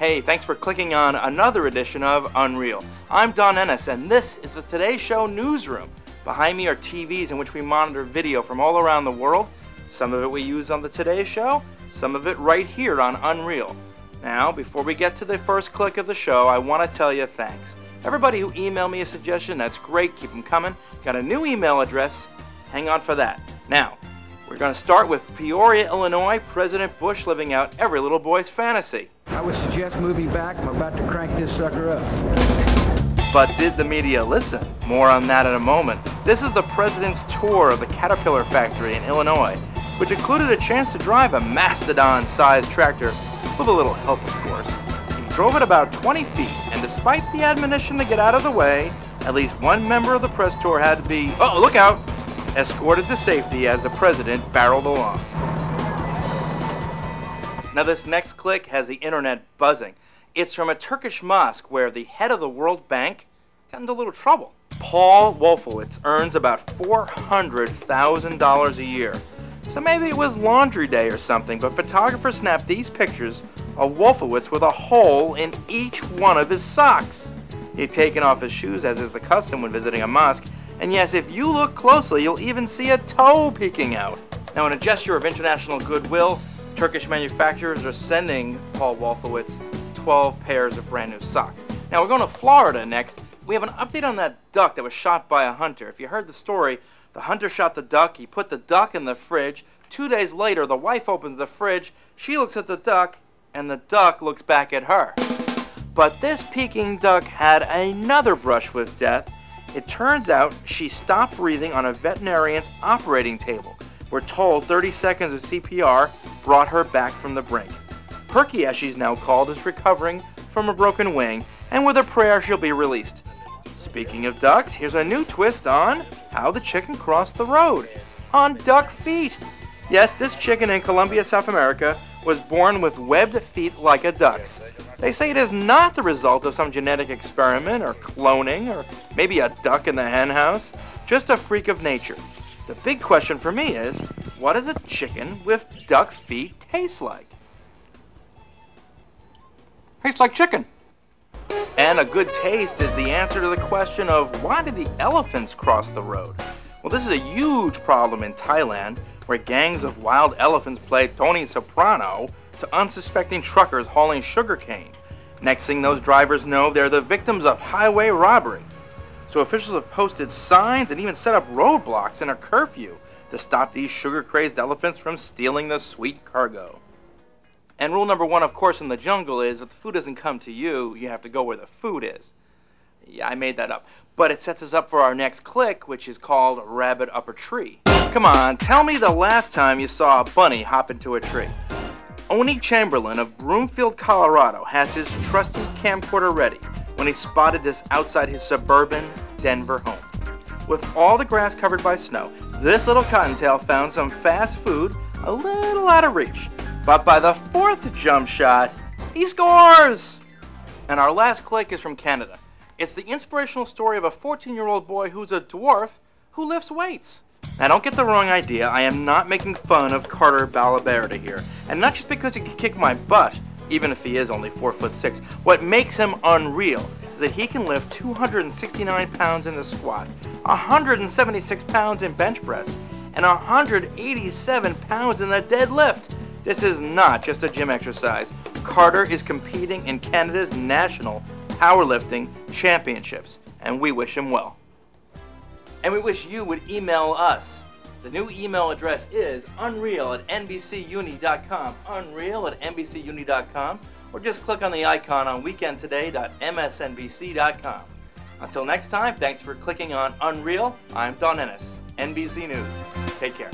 Hey, thanks for clicking on another edition of Unreel. I'm Don Ennis, and this is the Today Show newsroom. Behind me are TVs in which we monitor video from all around the world. Some of it we use on the Today Show, some of it right here on Unreel. Now, before we get to the first click of the show, I want to tell you thanks. Everybody who emailed me a suggestion, that's great, keep them coming. Got a new email address, hang on for that. Now, we're going to start with Peoria, Illinois, President Bush living out every little boy's fantasy. I would suggest moving back. I'm about to crank this sucker up. But did the media listen? More on that in a moment. This is the president's tour of the Caterpillar factory in Illinois, which included a chance to drive a mastodon-sized tractor with a little help, of course. He drove it about 20 feet, and despite the admonition to get out of the way, at least one member of the press tour had to be, oh, look out, escorted to safety as the president barreled along. Now this next clip has the internet buzzing. It's from a Turkish mosque where the head of the World Bank got into a little trouble. Paul Wolfowitz earns about $400,000 a year. So maybe it was laundry day or something, but photographers snapped these pictures of Wolfowitz with a hole in each one of his socks. He'd taken off his shoes, as is the custom when visiting a mosque, and yes, if you look closely, you'll even see a toe peeking out. Now, in a gesture of international goodwill, Turkish manufacturers are sending Paul Wolfowitz 12 pairs of brand new socks. Now, we're going to Florida next. We have an update on that duck that was shot by a hunter. If you heard the story, the hunter shot the duck, he put the duck in the fridge. 2 days later, the wife opens the fridge, she looks at the duck, and the duck looks back at her. But this Peking duck had another brush with death. It turns out she stopped breathing on a veterinarian's operating table. We're told 30 seconds of CPR brought her back from the brink. Perky, as she's now called, is recovering from a broken wing, and with a prayer she'll be released. Speaking of ducks, here's a new twist on how the chicken crossed the road. On duck feet. Yes, this chicken in Colombia, South America, was born with webbed feet like a duck's. They say it is not the result of some genetic experiment or cloning or maybe a duck in the hen house, just a freak of nature. The big question for me is, what does a chicken with duck feet taste like? Tastes like chicken. And a good taste is the answer to the question of why did the elephants cross the road? Well, this is a huge problem in Thailand, where gangs of wild elephants play Tony Soprano to unsuspecting truckers hauling sugarcane. Next thing those drivers know, they're the victims of highway robbery. So officials have posted signs and even set up roadblocks in a curfew to stop these sugar-crazed elephants from stealing the sweet cargo. And rule number one, of course, in the jungle is if the food doesn't come to you, you have to go where the food is. Yeah, I made that up. But it sets us up for our next click, which is called Rabbit Up a Tree. Come on, tell me the last time you saw a bunny hop into a tree. Oni Chamberlain of Broomfield, Colorado has his trusty camcorder ready when he spotted this outside his suburban Denver home. With all the grass covered by snow, this little cottontail found some fast food a little out of reach. But by the fourth jump shot, he scores! And our last click is from Canada. It's the inspirational story of a 14-year-old boy who's a dwarf who lifts weights. Now don't get the wrong idea, I am not making fun of Carter Balaberda here. And not just because he can kick my butt, even if he is only 4'6". What makes him unreal is that he can lift 269 pounds in the squat, 176 pounds in bench press, and 187 pounds in the deadlift. This is not just a gym exercise. Carter is competing in Canada's national powerlifting championships, and we wish him well. And we wish you would email us. The new email address is unreel@nbcuni.com, unreel@nbcuni.com, or just click on the icon on weekendtoday.msnbc.com. Until next time, thanks for clicking on Unreel. I'm Don Ennis, NBC News. Take care.